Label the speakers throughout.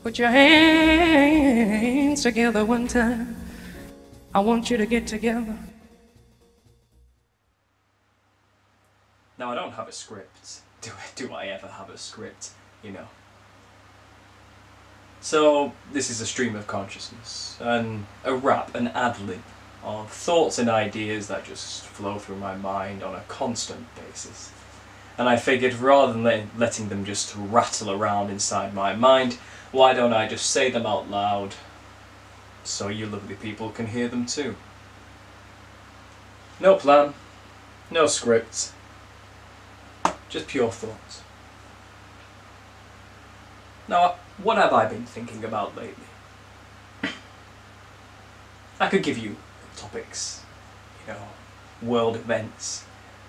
Speaker 1: Put your hands together one time. I want you to get together.
Speaker 2: Now, I don't have a script. Do I ever have a script? You know. So, this is a stream of consciousness, and a rap, an ad-lib of thoughts and ideas that just flow through my mind on a constant basis. And I figured, rather than letting them just rattle around inside my mind, why don't I just say them out loud, so you lovely people can hear them too. No plan, no script, just pure thoughts. Now, what have I been thinking about lately? I could give you topics, you know, world events,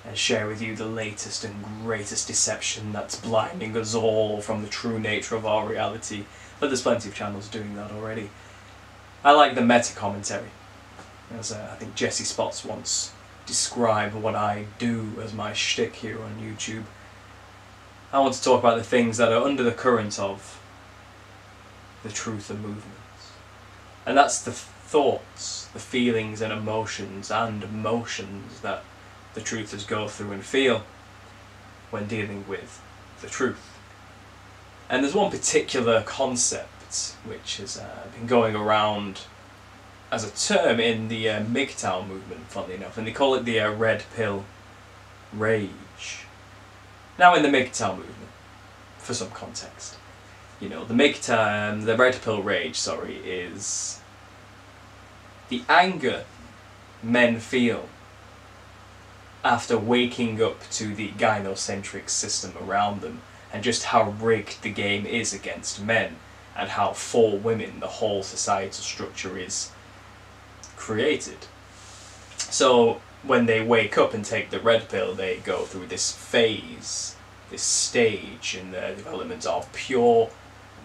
Speaker 2: and share with you the latest and greatest deception that's blinding us all from the true nature of our reality, but there's plenty of channels doing that already. I like the meta-commentary, as I think Jesse Spots once described what I do as my shtick here on YouTube. I want to talk about the things that are under the current of the truth of movements. And that's the thoughts, the feelings and emotions and emotions that the truthers go through and feel when dealing with the truth. And there's one particular concept which has been going around as a term in the MGTOW movement, funnily enough, and they call it the red pill rage. Now, in the MGTOW movement, for some context, you know, the red pill rage, is the anger men feel after waking up to the gynocentric system around them, and just how rigged the game is against men, and how for women the whole societal structure is created. So when they wake up and take the red pill, they go through this phase, this stage in their development of pure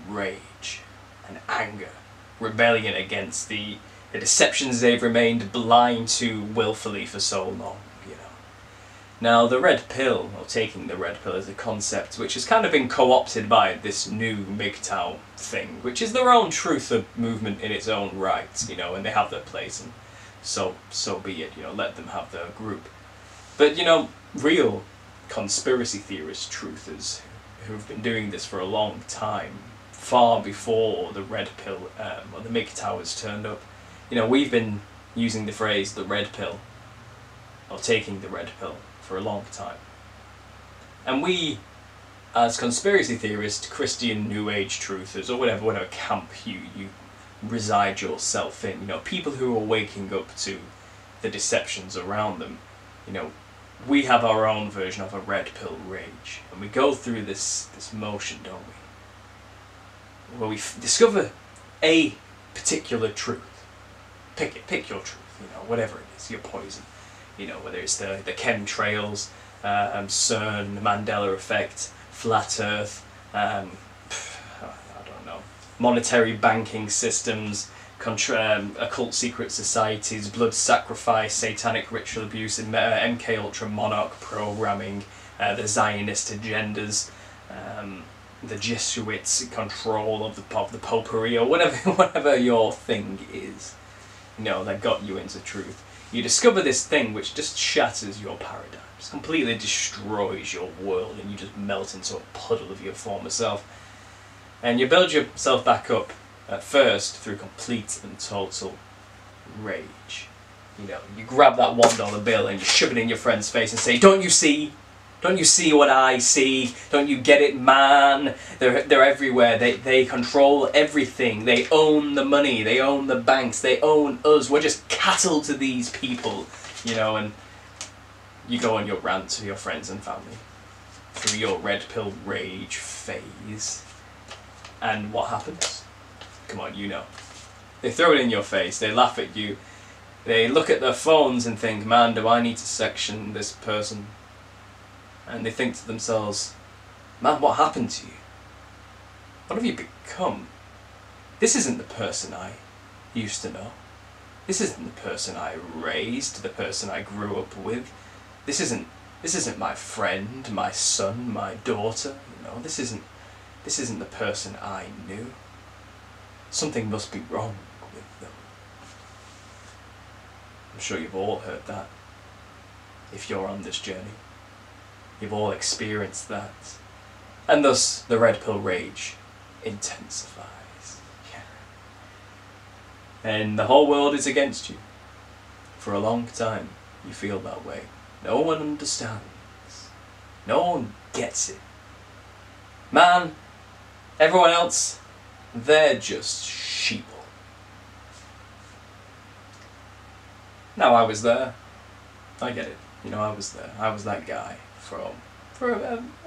Speaker 2: rage and anger, rebellion against the deceptions they've remained blind to willfully for so long, you know. Now, the red pill, or taking the red pill, is a concept which has kind of been co-opted by this new MGTOW thing, which is their own truth of movement in its own right, you know, and they have their place, and so be it, you know, let them have their group. But, you know, real conspiracy theorist truthers who've been doing this for a long time, far before the red pill or the MGTOW has turned up, you know, we've been using the phrase the red pill, or taking the red pill, for a long time. And we, as conspiracy theorists, Christian New Age truthers, or whatever camp you reside yourself in, you know, people who are waking up to the deceptions around them, you know, we have our own version of a red pill rage, and we go through this motion, don't we, where we discover a particular truth. Pick your truth, you know, whatever it is, your poison, you know, whether it's the chemtrails, CERN, the Mandela effect, flat Earth, I don't know, monetary banking systems, occult secret societies, blood sacrifice, satanic ritual abuse, MK Ultra monarch programming, the Zionist agendas, the Jesuits' control of the potpourri, or whatever your thing is, you know, that got you into truth. You discover this thing which just shatters your paradigms, completely destroys your world, and you just melt into a puddle of your former self. And you build yourself back up at first through complete and total rage. You know, you grab that $1 bill and you shove it in your friend's face and say, "Don't you see? Don't you see what I see? Don't you get it, man? They're everywhere. They control everything. They own the money. They own the banks. They own us. We're just cattle to these people." You know, and you go on your rant to your friends and family through your red pill rage phase. And what happens? Come on, you know. They throw it in your face. They laugh at you. They look at their phones and think, "Man, do I need to section this person?" And they think to themselves, "Man, what happened to you? What have you become? This isn't the person I used to know. This isn't the person I raised, the person I grew up with. This isn't my friend, my son, my daughter. You know, this isn't the person I knew." something must be wrong with them. I'm sure you've all heard that. If you're on this journey, you've all experienced that. And thus, the red pill rage intensifies. Yeah. And the whole world is against you. For a long time, you feel that way. No one understands. No one gets it. Man, everyone else, they're just sheeple. Now I was there. I get it. You know, I was there. I was that guy for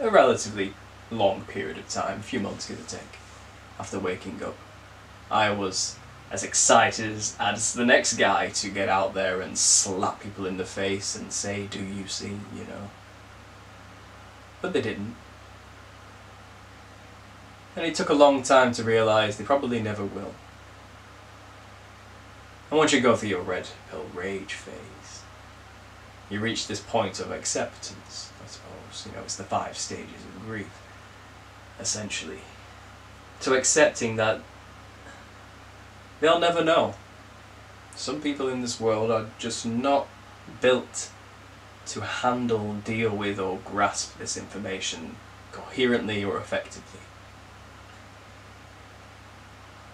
Speaker 2: a relatively long period of time, a few months give or take, after waking up. I was as excited as the next guy to get out there and slap people in the face and say, "Do you see?" you know. But they didn't. And it took a long time to realise they probably never will. And once you go through your red pill rage phase, you reach this point of acceptance, I suppose. You know, it's the 5 stages of grief, essentially. To accepting that they'll never know. Some people in this world are just not built to handle, deal with, or grasp this information coherently or effectively.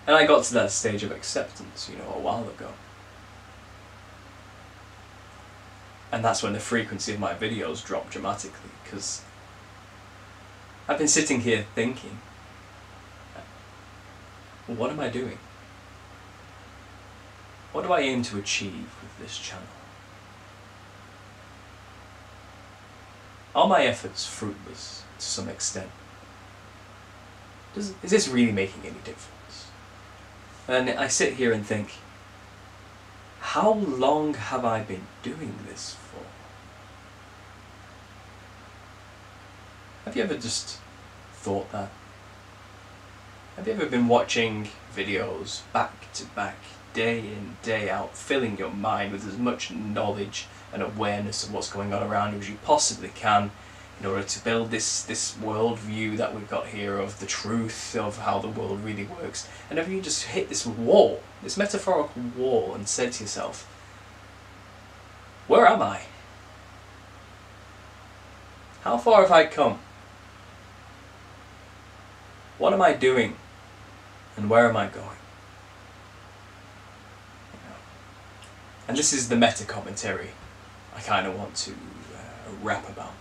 Speaker 2: And I got to that stage of acceptance, you know, a while ago. And that's when the frequency of my videos dropped dramatically, because I've been sitting here thinking, what am I doing? What do I aim to achieve with this channel? Are my efforts fruitless to some extent? Is this really making any difference? And I sit here and think, how long have I been doing this for? Have you ever just thought that? Have you ever been watching videos back to back, day in, day out, filling your mind with as much knowledge and awareness of what's going on around you as you possibly can, in order to build this worldview that we've got here of the truth of how the world really works? And have you just hit this wall, this metaphorical wall, and said to yourself, where am I? How far have I come? What am I doing? And where am I going? And this is the meta commentary I kind of want to rap about.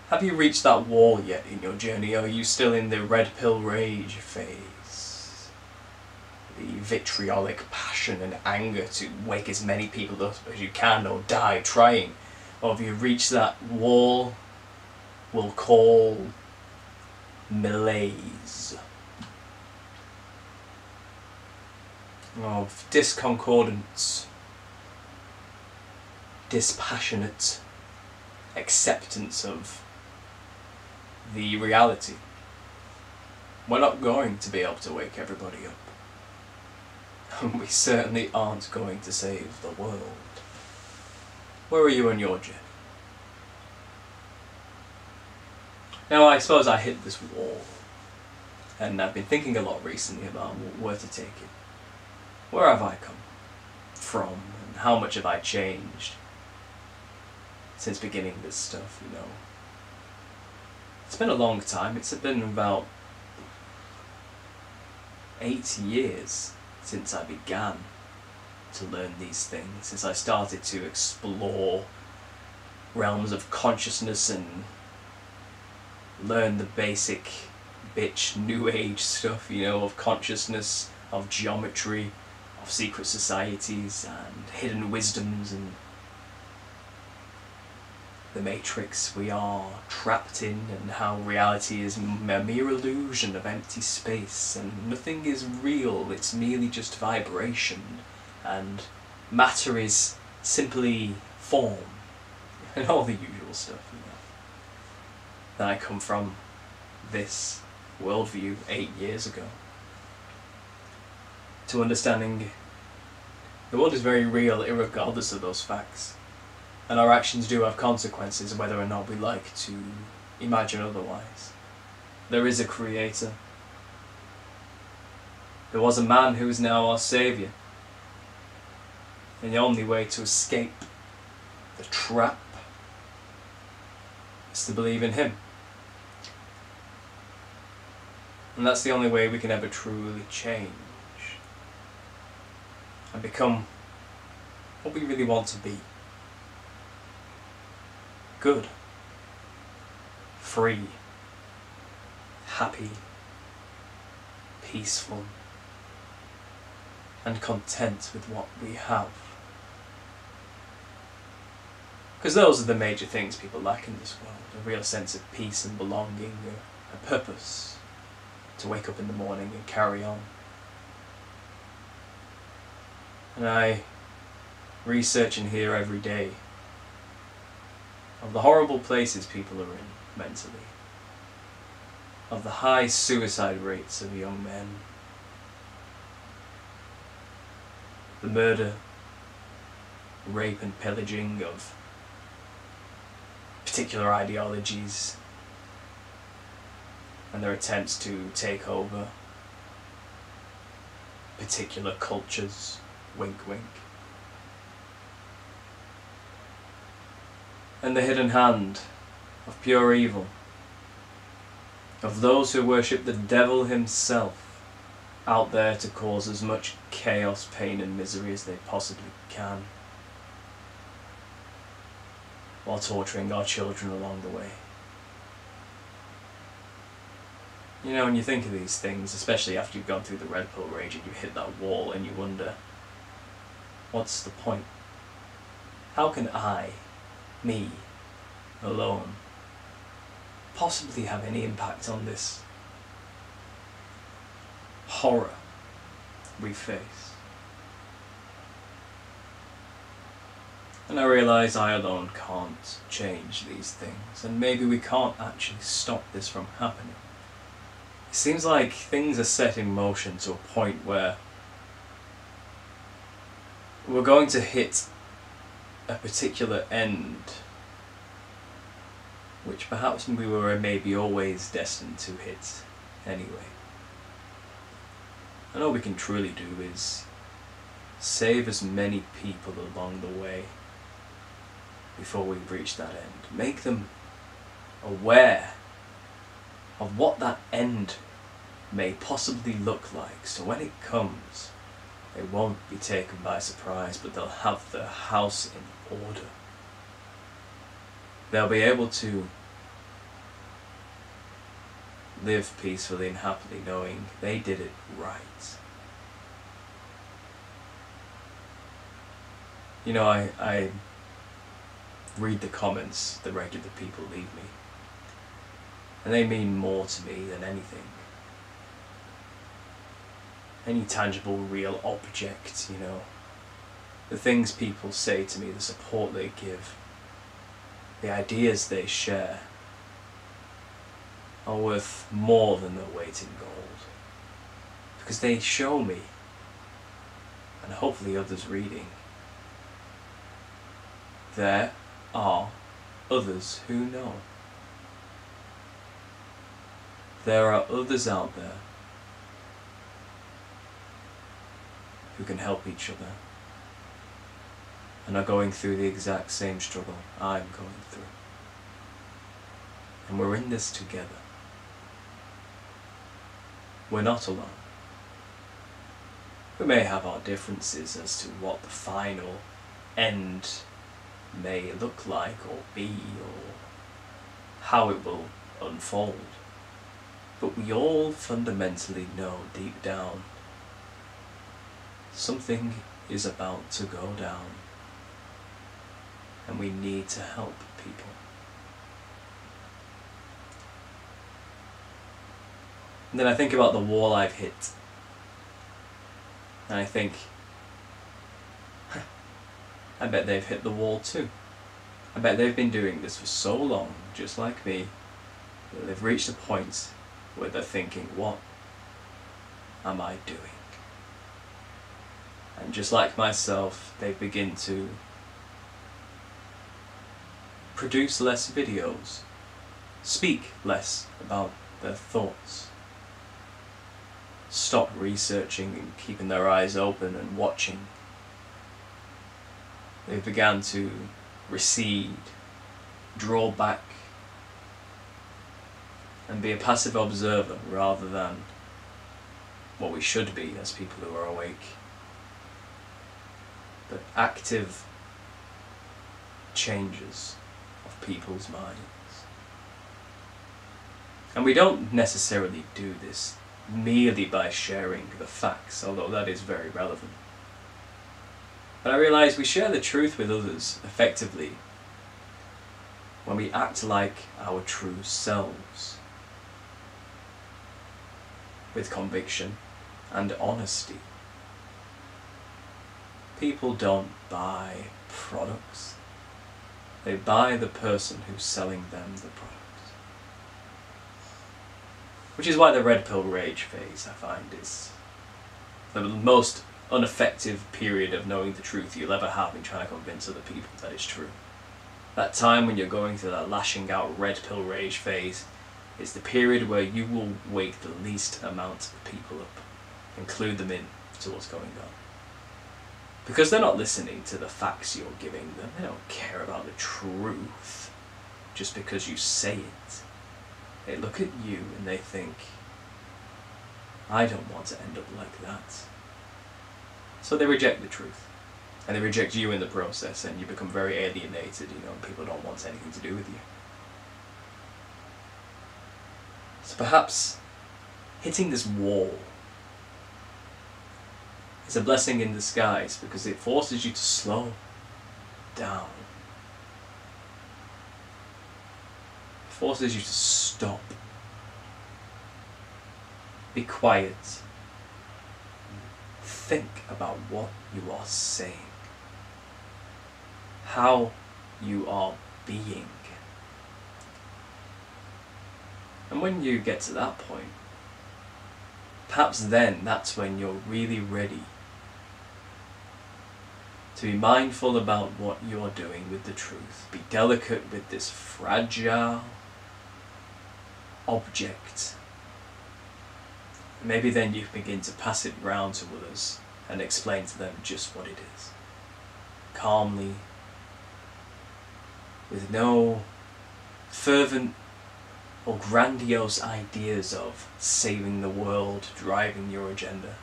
Speaker 2: Have you reached that wall yet in your journey, or are you still in the red pill rage phase? The vitriolic passion and anger to wake as many people up as you can or die trying? Or have you reached that wall we'll call malaise? Of disconcordance, dispassionate acceptance of the reality. We're not going to be able to wake everybody up. And we certainly aren't going to save the world. Where are you on your journey? Now, I suppose I hit this wall, and I've been thinking a lot recently about where to take it. Where have I come from, and how much have I changed since beginning this stuff, you know? It's been a long time. It's been about 8 years since I began to learn these things, since I started to explore realms of consciousness and learn the basic bitch new age stuff, you know, of consciousness, of geometry, of secret societies and hidden wisdoms and the matrix we are trapped in, and how reality is a mere illusion of empty space and nothing is real, it's merely just vibration, and matter is simply form, and all the usual stuff, you know. Then I come from this worldview 8 years ago to understanding the world is very real irregardless of those facts. And our actions do have consequences whether or not we like to imagine otherwise. There is a creator. There was a man who is now our saviour, and the only way to escape the trap is to believe in him. And that's the only way we can ever truly change and become what we really want to be. Good, free, happy, peaceful, and content with what we have. Because those are the major things people lack in this world: a real sense of peace and belonging, a purpose to wake up in the morning and carry on. And I research and hear every day of the horrible places people are in mentally, of the high suicide rates of young men, the murder, rape and pillaging of particular ideologies and their attempts to take over particular cultures, wink wink. And the hidden hand of pure evil, of those who worship the devil himself, out there to cause as much chaos, pain and misery as they possibly can, while torturing our children along the way. You know, when you think of these things, especially after you've gone through the red pill rage and you hit that wall and you wonder, what's the point? How can I, me, alone, possibly have any impact on this horror we face? And I realise I alone can't change these things, and maybe we can't actually stop this from happening. It seems like things are set in motion to a point where we're going to hit a particular end, which perhaps we were maybe always destined to hit anyway. And all we can truly do is save as many people along the way before we reach that end. Make them aware of what that end may possibly look like, so when it comes, they won't be taken by surprise, but they'll have their house in order. They'll be able to live peacefully and happily knowing they did it right. You know, I read the comments the regular people leave me, and they mean more to me than anything. Any tangible, real object, you know. The things people say to me, the support they give, the ideas they share, are worth more than their weight in gold. Because they show me, and hopefully others reading, there are others who know. There are others out there who can help each other and are going through the exact same struggle I'm going through. And we're in this together. We're not alone. We may have our differences as to what the final end may look like or be, or how it will unfold. But we all fundamentally know deep down something is about to go down, and we need to help people. And then I think about the wall I've hit, and I think, I bet they've hit the wall too. I bet they've been doing this for so long, just like me, that they've reached a point where they're thinking, what am I doing? And just like myself, they begin to produce less videos, speak less about their thoughts, stop researching and keeping their eyes open and watching. They've begun to recede, draw back, and be a passive observer rather than what we should be as people who are awake, but active changes of people's minds. And we don't necessarily do this merely by sharing the facts, although that is very relevant. But I realise we share the truth with others effectively when we act like our true selves, with conviction and honesty. People don't buy products, they buy the person who's selling them the product. Which is why the red pill rage phase, I find, is the most ineffective period of knowing the truth you'll ever have in trying to convince other people that it's true. That time when you're going through that lashing out red pill rage phase is the period where you will wake the least amount of people up, include them in to what's going on. Because they're not listening to the facts you're giving them, they don't care about the truth just because you say it. They look at you and they think, I don't want to end up like that. So they reject the truth. And they reject you in the process, and you become very alienated, and people don't want anything to do with you. So perhaps hitting this wall is a blessing in disguise, because it forces you to slow down. It forces you to stop. Be quiet. Think about what you are saying. How you are being. And when you get to that point, perhaps then that's when you're really ready to be mindful about what you're doing with the truth. Be delicate with this fragile object. Maybe then you begin to pass it round to others and explain to them just what it is. Calmly, with no fervent or grandiose ideas of saving the world, driving your agenda,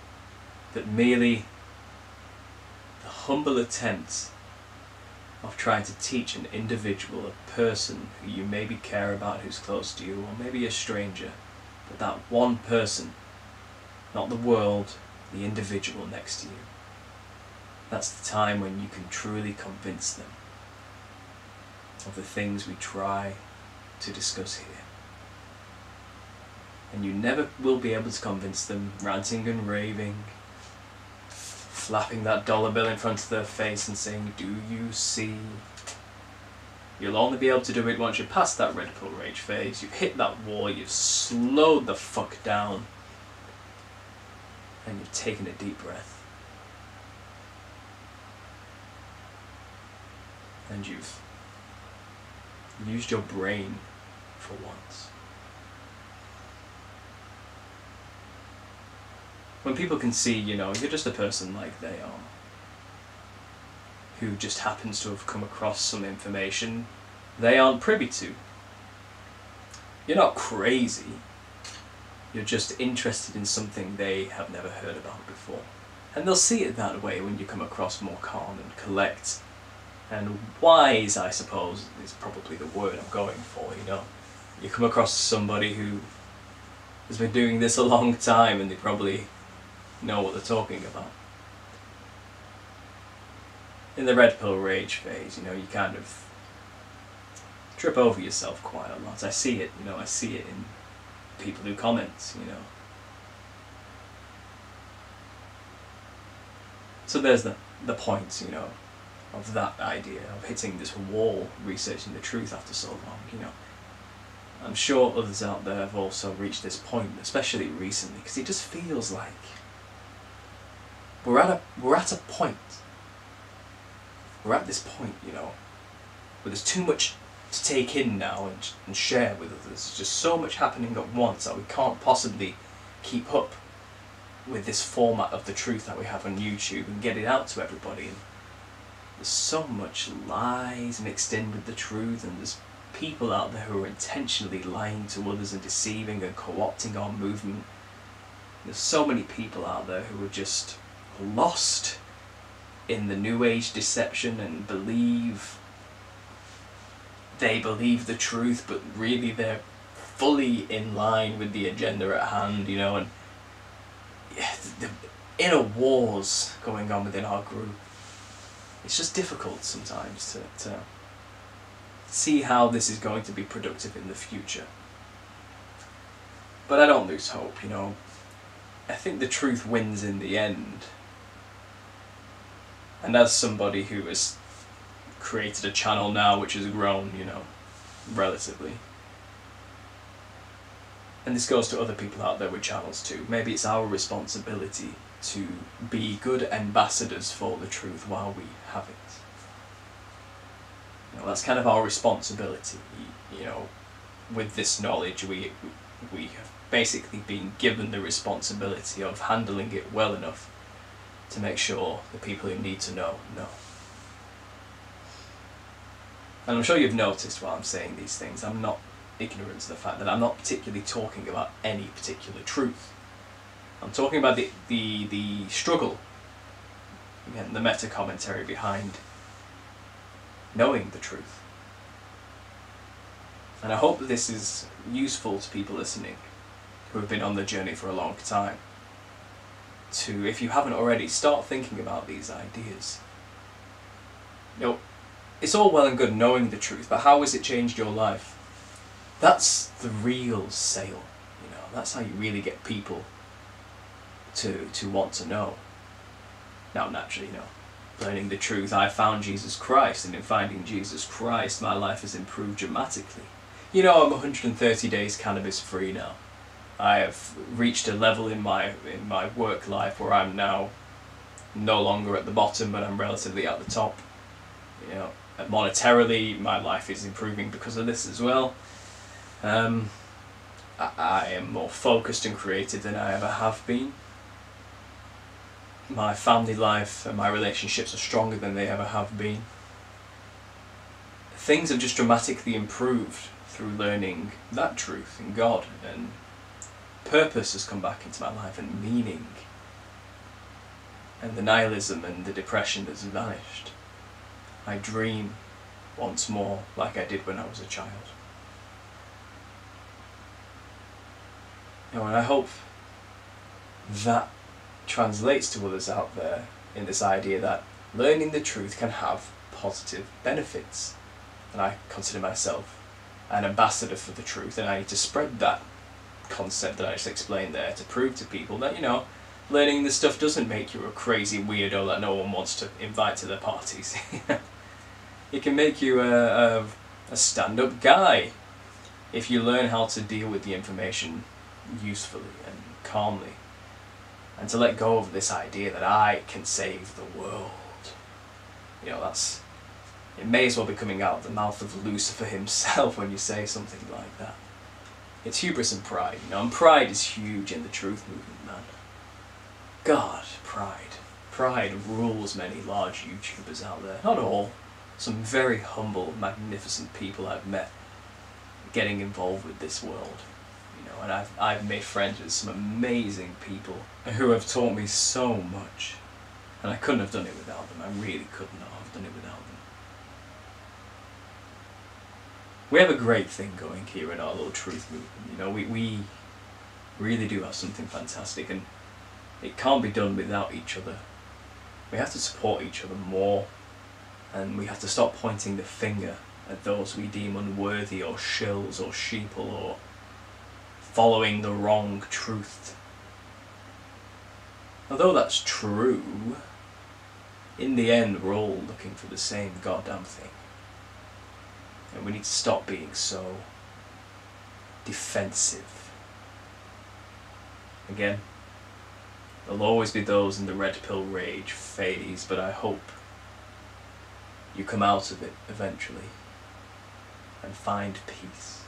Speaker 2: but merely the humble attempt of trying to teach an individual, a person who you maybe care about, who's close to you, or maybe a stranger, but that one person, not the world, the individual next to you. That's the time when you can truly convince them of the things we try to discuss here. And you never will be able to convince them ranting and raving, flapping that dollar bill in front of their face and saying, "Do you see?" You'll only be able to do it once you're past that red pill rage phase. You've hit that wall, you've slowed the fuck down, and you've taken a deep breath. And you've used your brain for once. When people can see, you're just a person like they are, who just happens to have come across some information they aren't privy to. You're not crazy, you're just interested in something they have never heard about before. And they'll see it that way when you come across more calm and collect and wise, I suppose, is probably the word I'm going for, You come across somebody who has been doing this a long time and they probably know what they're talking about. In the red pill rage phase, you kind of trip over yourself quite a lot. I see it, I see it in people who comment, So there's the point, of that idea of hitting this wall, researching the truth after so long, I'm sure others out there have also reached this point, especially recently, because it just feels like we're at a point. We're at this point, where there's too much to take in now and share with others. There's just so much happening at once that we can't possibly keep up. with this format of the truth that we have on YouTube and get it out to everybody. And there's so much lies mixed in with the truth, and there's people out there who are intentionally lying to others and deceiving and co-opting our movement. There's so many people out there who are just lost in the New Age deception and they believe the truth, but really they're fully in line with the agenda at hand, you know, and the inner wars going on within our group. It's just difficult sometimes to see how this is going to be productive in the future. But I don't lose hope, you know. I think the truth wins in the end. And as somebody who has created a channel now which has grown, you know, relatively, and this goes to other people out there with channels too, maybe it's our responsibility to be good ambassadors for the truth while we have it. You know, that's kind of our responsibility, you know. With this knowledge, we have basically been given the responsibility of handling it well enough to make sure the people who need to know. And I'm sure you've noticed while I'm saying these things, I'm not ignorant to the fact that I'm not particularly talking about any particular truth. I'm talking about the struggle, again, the meta-commentary behind knowing the truth. And I hope that this is useful to people listening who have been on the journey for a long time. To, if you haven't already, start thinking about these ideas. You know, it's all well and good knowing the truth, but how has it changed your life? That's the real sale, you know. That's how you really get people to want to know. Now, naturally, you know, learning the truth, I found Jesus Christ, and in finding Jesus Christ, my life has improved dramatically. You know, I'm 130 days cannabis free now. I have reached a level in my work life where I'm now no longer at the bottom, but I'm relatively at the top. You know, monetarily, my life is improving because of this as well. I am more focused and creative than I ever have been. My family life and my relationships are stronger than they ever have been. Things have just dramatically improved through learning that truth in God, and purpose has come back into my life, and meaning, and the nihilism and the depression has vanished. I dream once more like I did when I was a child. You know, and I hope that translates to others out there in this idea that learning the truth can have positive benefits. And I consider myself an ambassador for the truth, and I need to spread that concept that I just explained there to prove to people that, you know, learning this stuff doesn't make you a crazy weirdo that no one wants to invite to their parties. It can make you a stand-up guy if you learn how to deal with the information usefully and calmly, and to let go of this idea that I can save the world. You know, it may as well be coming out of the mouth of Lucifer himself when you say something like that. It's hubris and pride, you know, and pride is huge in the truth movement, man. God, pride. Pride rules many large YouTubers out there. Not all. Some very humble, magnificent people I've met getting involved with this world. You know, and I've made friends with some amazing people who have taught me so much. And I couldn't have done it without them. I really could not have done it without them. We have a great thing going here in our little truth movement. You know, we really do have something fantastic, and it can't be done without each other. We have to support each other more, and we have to stop pointing the finger at those we deem unworthy or shills or sheeple or following the wrong truth. Although that's true, in the end we're all looking for the same goddamn thing. And we need to stop being so defensive. Again, there'll always be those in the red pill rage phase, but I hope you come out of it eventually and find peace.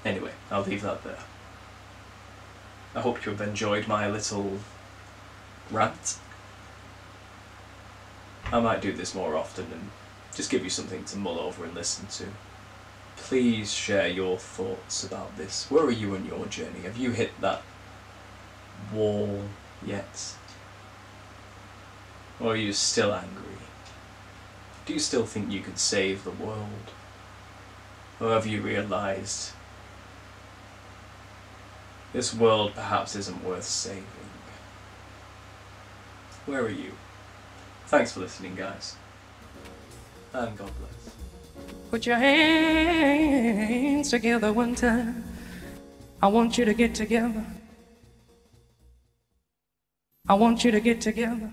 Speaker 2: Anyway, I'll leave that there. I hope you have enjoyed my little rant. I might do this more often and just give you something to mull over and listen to. Please share your thoughts about this. Where are you on your journey? Have you hit that wall yet? Or are you still angry? Do you still think you could save the world? Or have you realised this world perhaps isn't worth saving? Where are you? Thanks for listening, guys. And God bless.
Speaker 1: Put your hands together one time. I want you to get together. I want you to get together.